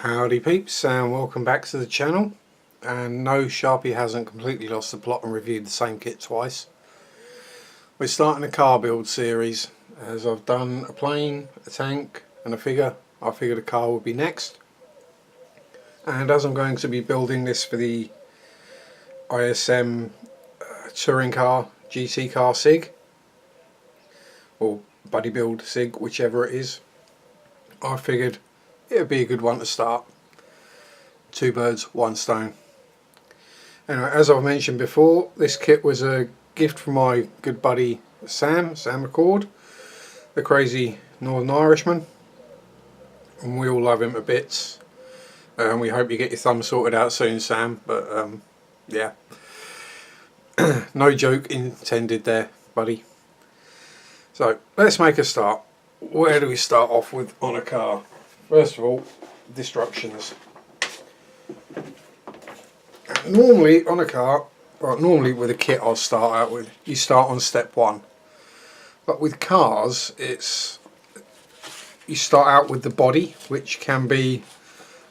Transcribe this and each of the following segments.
Howdy peeps, and welcome back to the channel. And no, Sharpie hasn't completely lost the plot and reviewed the same kit twice. We're starting a car build series. As I've done a plane, a tank and a figure, I figured a car would be next. And as I'm going to be building this for the ISM touring car, GT car SIG, or buddy build SIG, whichever it is, I figured it would be a good one to start. Two birds, one stone. Anyway, as I've mentioned before, this kit was a gift from my good buddy Sam McCord, the crazy Northern Irishman, and we all love him to bits. We hope you get your thumb sorted out soon, Sam, but yeah, no joke intended there, buddy. So let's make a start. Where do we start off with on a car? First of all, instructions. Normally on a car, well, normally with a kit I'll start out with, you start on step 1. But with cars, you start out with the body, which can be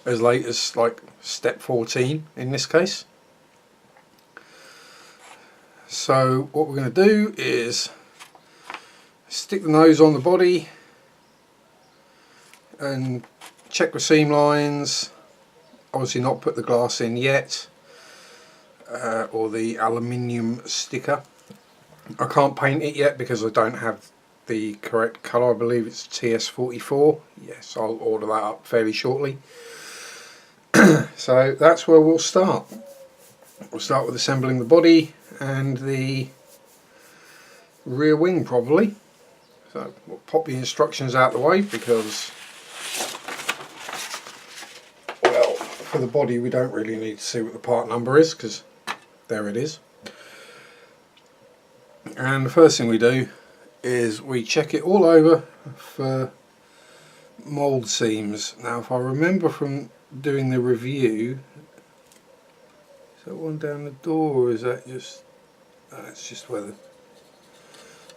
as late as like step 14 in this case. So what we're going to do is stick the nose on the body and check the seam lines. Obviously not put the glass in yet, or the aluminium sticker. I can't paint it yet because I don't have the correct colour. I believe it's TS44. Yes, I'll order that up fairly shortly. So that's where we'll start. We'll start with assembling the body and the rear wing probably. So we'll pop the instructions out the way because, well, for the body we don't really need to see what the part number is because there it is. And the first thing we do is we check it all over for mould seams. Now if I remember from doing the review, is that one down the door or is that just, it's just where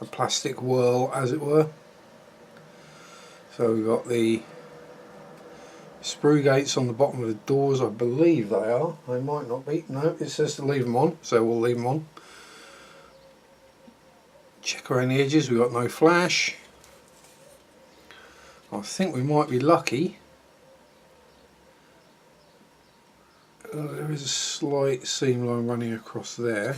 a plastic whirl as it were. So we've got the sprue gates on the bottom of the doors, I believe they are. They might not be. No, it says to leave them on, so we'll leave them on. Check around the edges, we've got no flash. I think we might be lucky. There is a slight seam line running across there.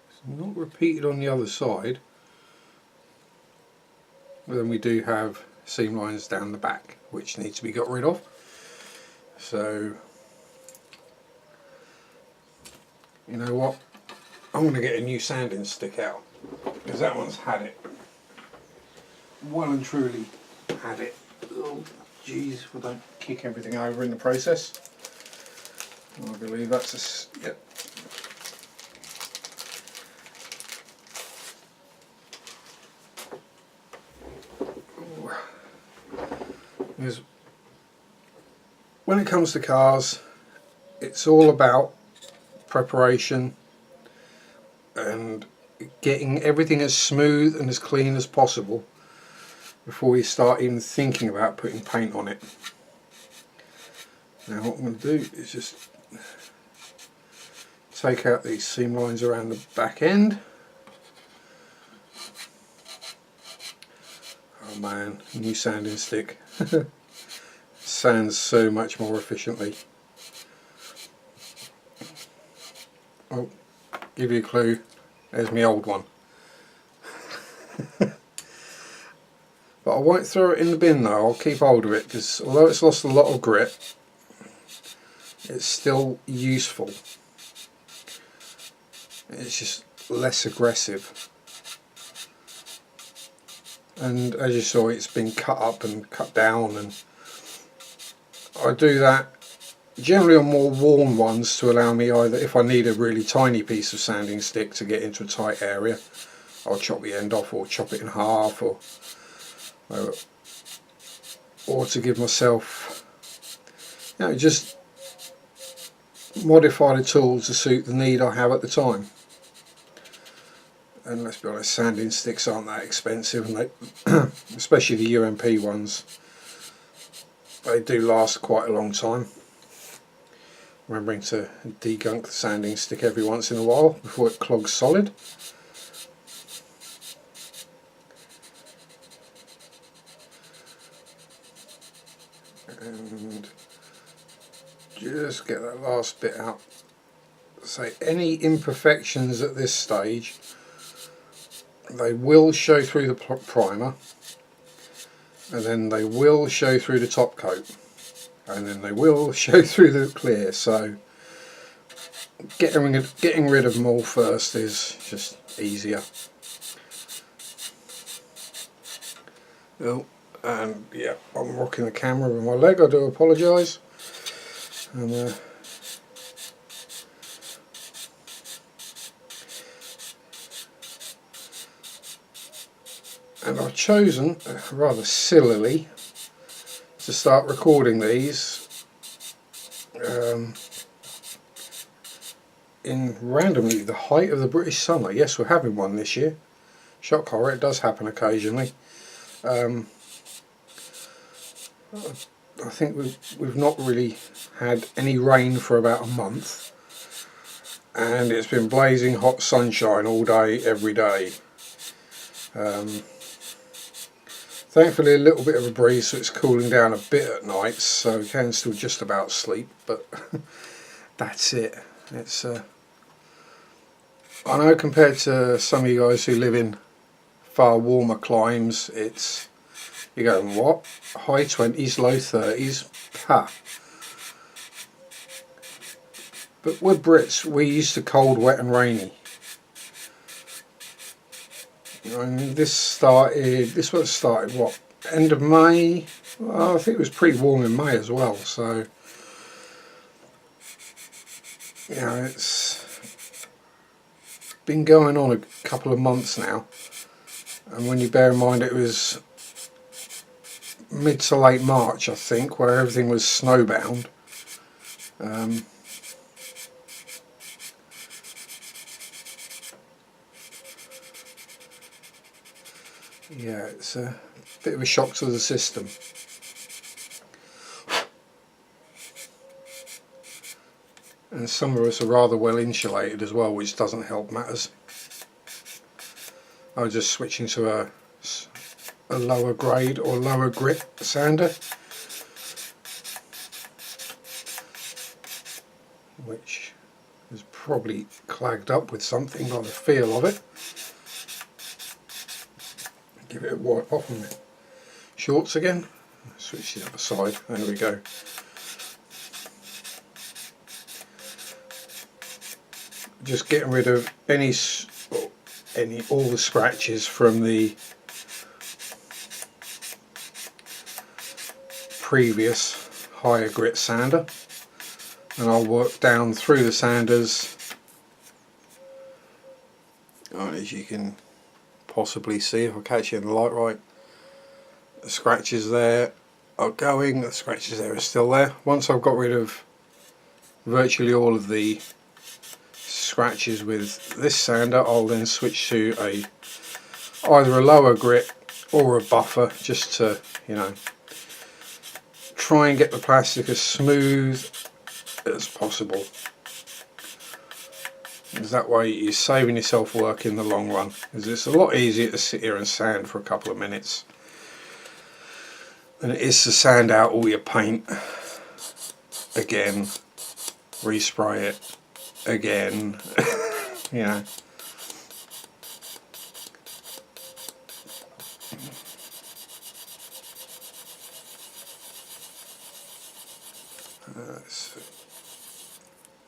It's not repeated on the other side. But then we do have seam lines down the back which need to be got rid of. So you know what, I'm going to get a new sanding stick out because that one's had it, well and truly had it. Oh jeez, if I don't kick everything over in the process. I believe that's a, yep. Because when it comes to cars, it's all about preparation and getting everything as smooth and as clean as possible before you start even thinking about putting paint on it. Now what I'm going to do is just take out these seam lines around the back end. Oh man, new sanding stick. Sands so much more efficiently. Oh, give you a clue, there's my old one. But I won't throw it in the bin though, I'll keep hold of it because although it's lost a lot of grip, it's still useful. It's just less aggressive. And as you saw, it's been cut up and cut down, and I do that generally on more worn ones to allow me either, if I need a really tiny piece of sanding stick to get into a tight area, I'll chop the end off or chop it in half, or to give myself, you know, just modify the tool to suit the need I have at the time. and let's be honest, sanding sticks aren't that expensive, and they especially the UMP ones, they do last quite a long time. Remembering to degunk the sanding stick every once in a while before it clogs solid. And just get that last bit out. So any imperfections at this stage, they will show through the primer, and then they will show through the top coat, and then they will show through the clear. So getting rid of them all first is just easier. Oh, and yeah, I'm rocking the camera with my leg, I do apologise. And I've chosen, rather sillily, to start recording these in randomly the height of the British summer. Yes, we're having one this year. Shock horror, it does happen occasionally. I think we've not really had any rain for about a month, and it's been blazing hot sunshine all day, every day. Thankfully a little bit of a breeze, so it's cooling down a bit at night, so we can still just about sleep, but that's it. It's I know compared to some of you guys who live in far warmer climes, it's, you're going, what? High 20s, low 30s? Ha! But we're Brits, we're used to cold, wet and rainy. And this was started what, end of May? Well, I think it was pretty warm in May as well, so you know, it's been going on a couple of months now, and when you bear in mind it was mid to late March, I think, where everything was snowbound. Yeah, it's a bit of a shock to the system. And some of us are rather well insulated as well, which doesn't help matters. I was just switching to a lower grade or lower grit sander, which is probably clagged up with something by the feel of it. Give it a wipe off on my shorts again. Switch the other side. There we go. Just getting rid of all the scratches from the previous higher grit sander, and I'll work down through the sanders. As you can possibly see, if I catch you in the light right, the scratches there are going, the scratches there are still there. Once I've got rid of virtually all of the scratches with this sander, I'll then switch to either a lower grit or a buffer, just to, you know, try and get the plastic as smooth as possible, because that way you're saving yourself work in the long run, because it's a lot easier to sit here and sand for a couple of minutes than it is to sand out all your paint again, respray it again. You know,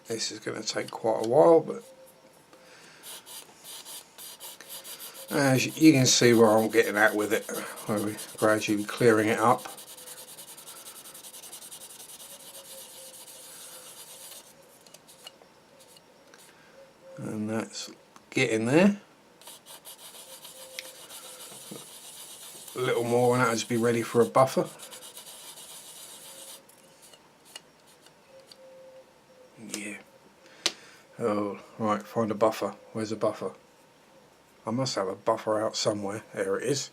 this is going to take quite a while, but as you can see where I'm getting at with it, where we're gradually clearing it up. And that's getting there. A little more and that'll just be ready for a buffer. Yeah. Oh, right, find a buffer. Where's a buffer? I must have a buffer out somewhere. There it is.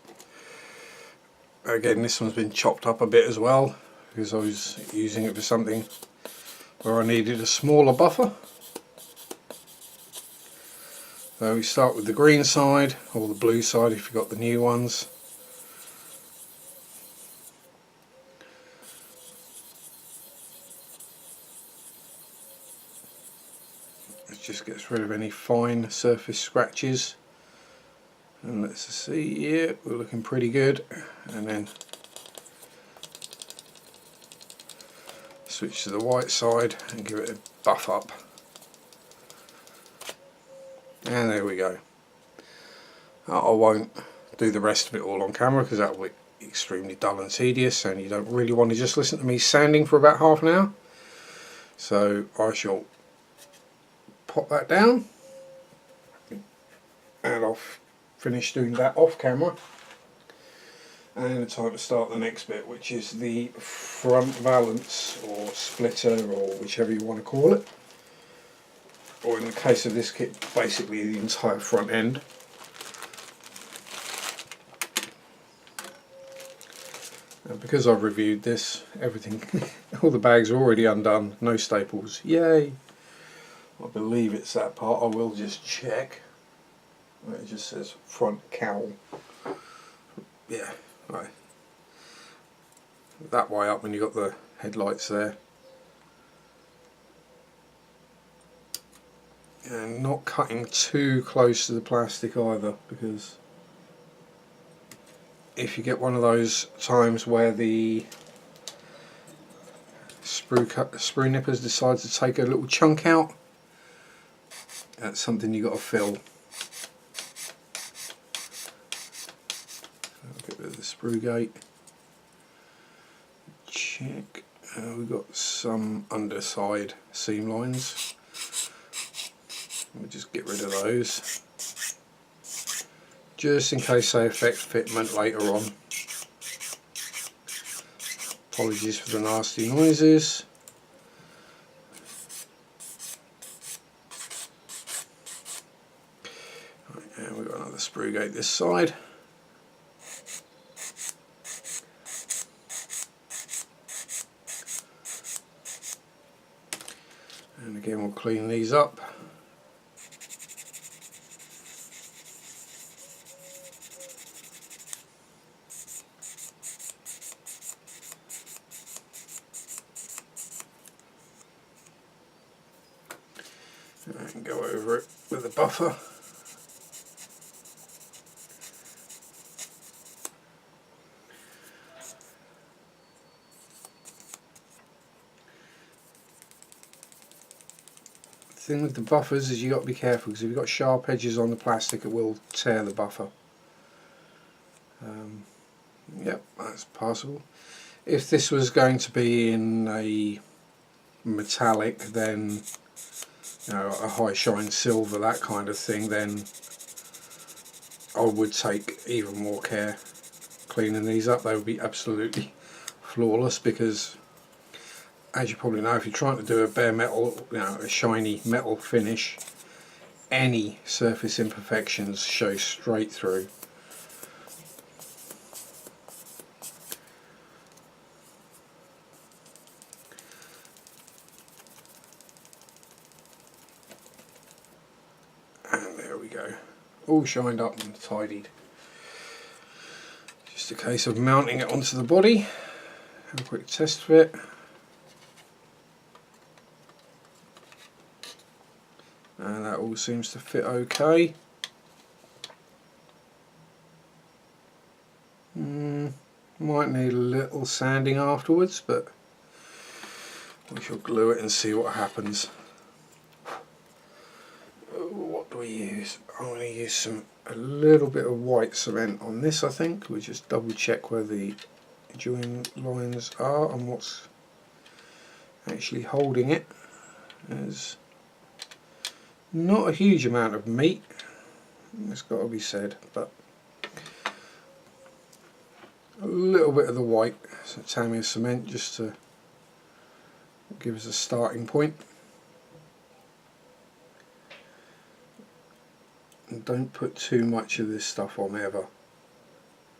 Again, this one's been chopped up a bit as well because I was using it for something where I needed a smaller buffer. So we start with the green side, or the blue side if you've got the new ones. It just gets rid of any fine surface scratches. And let's see, yeah, we're looking pretty good. And then switch to the white side and give it a buff up. And there we go. I won't do the rest of it all on camera because that will be extremely dull and tedious, and you don't really want to just listen to me sanding for about half an hour. So I shall pop that down and I'll finish doing that off camera. And it's time to start the next bit, which is the front valance or splitter, or whichever you want to call it. Or in the case of this kit, basically the entire front end. And because I've reviewed this, everything, all the bags are already undone, no staples, yay! I believe it's that part, I will just check. It just says front cowl. Yeah, right. That way up when you've got the headlights there. And not cutting too close to the plastic either, because if you get one of those times where the sprue nippers decide to take a little chunk out, that's something you've got to fill. I'll get rid of the sprue gate. Check. We've got some underside seam lines. We'll just get rid of those, just in case they affect fitment later on. Apologies for the nasty noises. Right, and we've got another sprue gate this side. And again, we'll clean these up. And go over it with a buffer. The thing with the buffers is you've got to be careful, because if you've got sharp edges on the plastic it will tear the buffer. Yep, that's passable. If this was going to be in a metallic, then you know, a high shine silver, that kind of thing, then I would take even more care cleaning these up. They would be absolutely flawless, because as you probably know, if you're trying to do a bare metal, you know, a shiny metal finish, any surface imperfections show straight through. And there we go, all shined up and tidied. Just a case of mounting it onto the body. Have a quick test fit. And that all seems to fit okay. Might need a little sanding afterwards, but we shall glue it and see what happens. What do we use? I'm going to use a little bit of white cement on this, I think. We just double check where the join lines are and what's actually holding it. There's not a huge amount of meat, it's got to be said, but a little bit of the white, so Tamiya cement, just to give us a starting point. And don't put too much of this stuff on ever,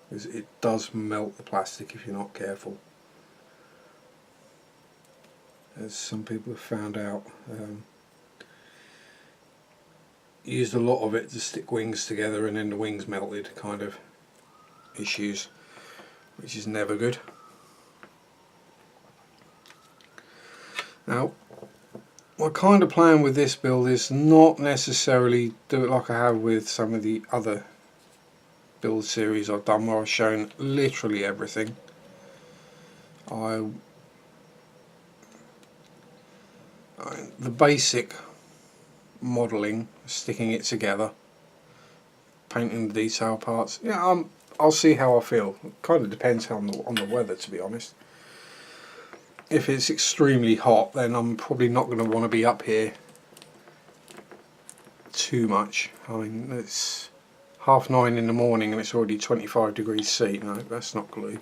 because it does melt the plastic if you're not careful, as some people have found out. Used a lot of it to stick wings together and then the wings melted kind of issues, which is never good. Now my kind of plan with this build is not necessarily do it like I have with some of the other build series I've done where I've shown literally everything. The basic modelling, sticking it together, painting the detail parts, yeah, I'll see how I feel. It kind of depends on the weather, to be honest. If it's extremely hot, then I'm probably not going to want to be up here too much. I mean, it's 9:30 in the morning and it's already 25 degrees C. No, that's not glue.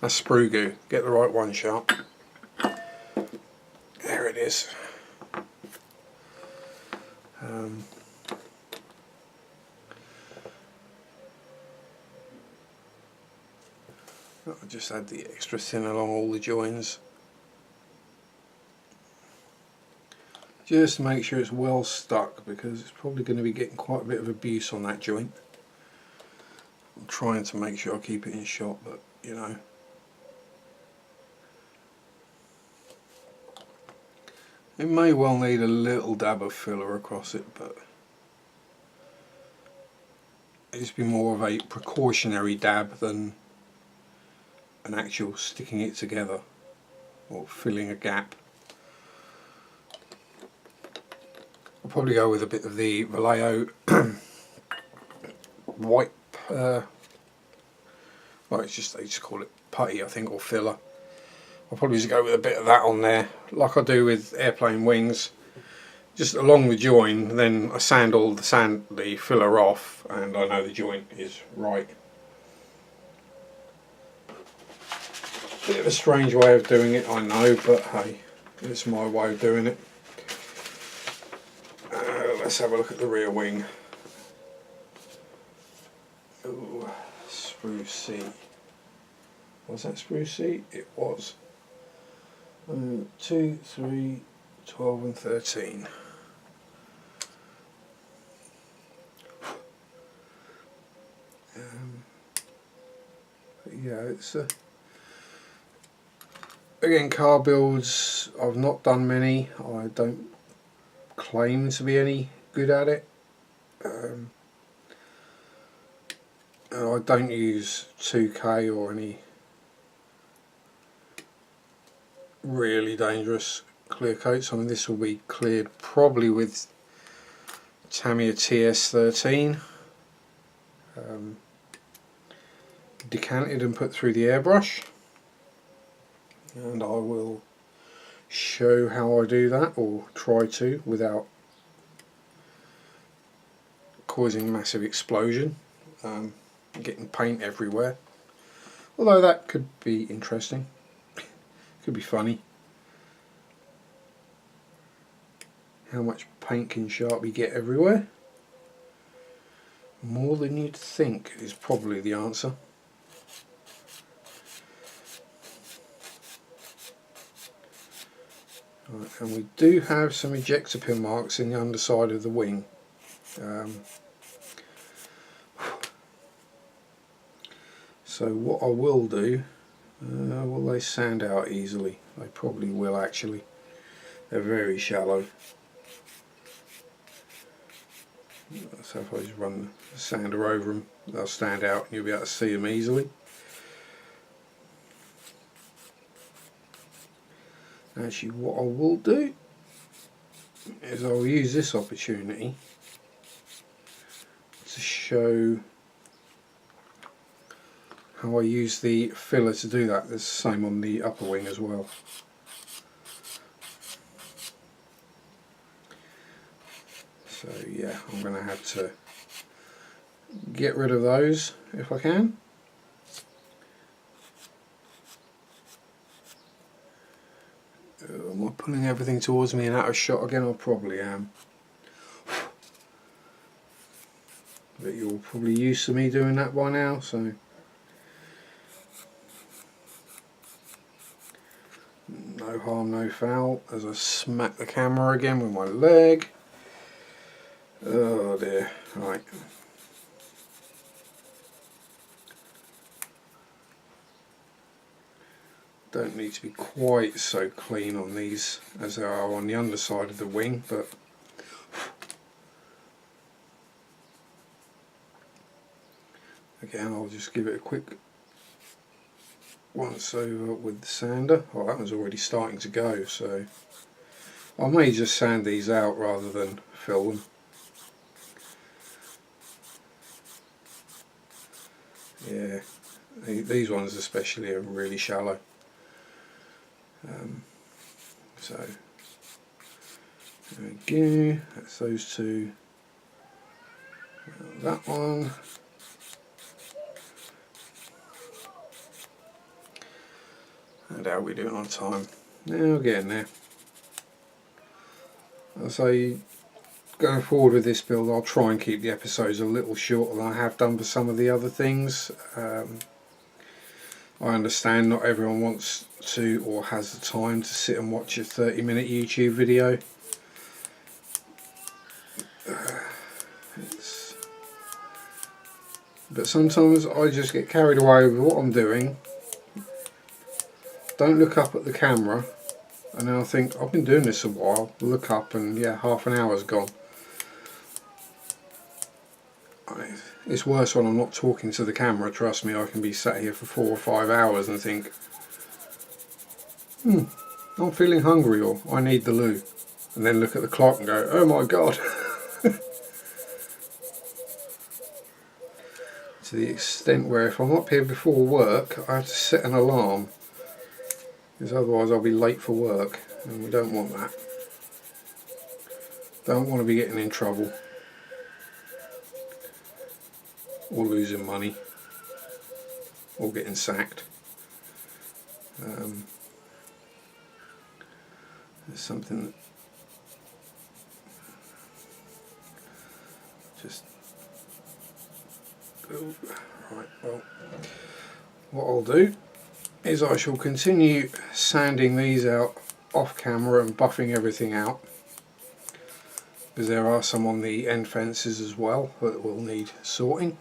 That's sprue goo. Get the right one, Sharp. There it is. I'll just add the extra thin along all the joins, just to make sure it's well stuck, because it's probably going to be getting quite a bit of abuse on that joint. I'm trying to make sure I keep it in shot, but you know. It may well need a little dab of filler across it, but it'll just be more of a precautionary dab than an actual sticking it together or filling a gap. I'll probably go with a bit of the Vallejo white, well, it's just, they just call it putty, I think, or filler. I'll probably just go with a bit of that on there, like I do with airplane wings, just along the join. Then I sand all the filler off, and I know the joint is right. Bit of a strange way of doing it, I know, but hey, it's my way of doing it. Let's have a look at the rear wing. Ooh, sprue C. Was that sprue C? It was. 2, 3, 12 and 13. But yeah, it's again, car builds, I've not done many. I don't claim to be any good at it. And I don't use 2K or any really dangerous clear coats. I mean, this will be cleared probably with Tamiya TS13, decanted and put through the airbrush, and I will show how I do that, or try to, without causing massive explosion, getting paint everywhere, although that could be interesting. Could be funny. How much paint can Sharpie get everywhere? More than you'd think is probably the answer. Right, and we do have some ejector pin marks in the underside of the wing. So what I will do, will they sand out easily? They probably will, actually. They're very shallow. So if I just run the sander over them, they'll stand out and you'll be able to see them easily. Actually, what I will do is I'll use this opportunity to show how I use the filler to do that. There's the same on the upper wing as well. So yeah, I'm going to have to get rid of those if I can. Am I pulling everything towards me and out of shot again? I probably am. probably used to me doing that by now, so no harm, no foul. As I smack the camera again with my leg. Oh dear, right. Don't need to be quite so clean on these as they are on the underside of the wing, but again I'll just give it a quick once over with the sander. Oh, that one's already starting to go, so I may just sand these out rather than fill them. Yeah, these ones especially are really shallow. So there we go, that's those two. That one. And how are we doing on time? Now we're getting there. I'll say, going forward with this build, I'll try and keep the episodes a little shorter than I have done for some of the other things. I understand not everyone wants to or has the time to sit and watch a 30-minute YouTube video. But sometimes I just get carried away with what I'm doing, don't look up at the camera, and then I think, I've been doing this a while, look up and yeah, half an hour's gone. It's worse when I'm not talking to the camera, trust me. I can be sat here for 4 or 5 hours and think, I'm feeling hungry, or I need the loo, and then look at the clock and go, oh my god. To the extent where if I'm up here before work I have to set an alarm, because otherwise I'll be late for work, and we don't want that. Don't want to be getting in trouble or losing money or getting sacked. There's something that just right. Well, what I'll do is I shall continue sanding these out off camera and buffing everything out, because there are some on the end fences as well that will need sorting.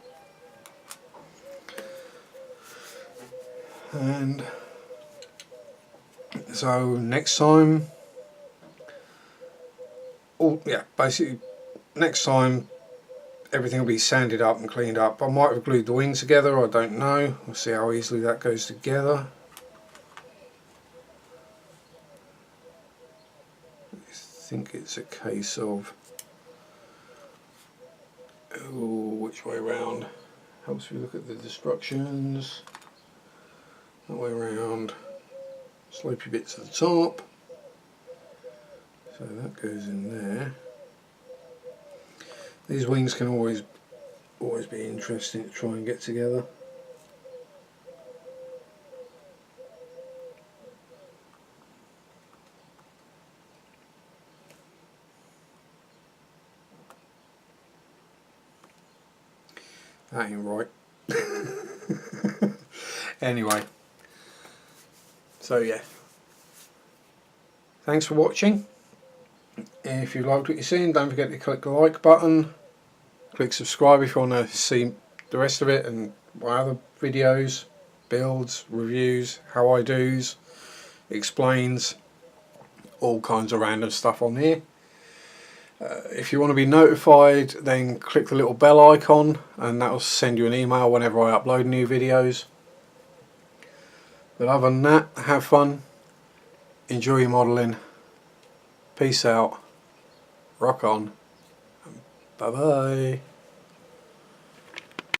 And so next time, basically next time everything will be sanded up and cleaned up. I might have glued the wings together, I don't know. We'll see how easily that goes together. I think it's a case of, which way around? Helps me look at the destructions. That way around, slopey bits at the top. So that goes in there. These wings can always be interesting to try and get together. That ain't right. Anyway, so yeah, thanks for watching. If you liked what you're seeing, don't forget to click the like button, click subscribe if you want to see the rest of it and my other videos, builds, reviews, how I do's, explains, all kinds of random stuff on here. If you want to be notified, then click the little bell icon and that will send you an email whenever I upload new videos. But other than that, have fun, enjoy your modelling, peace out, rock on, bye bye.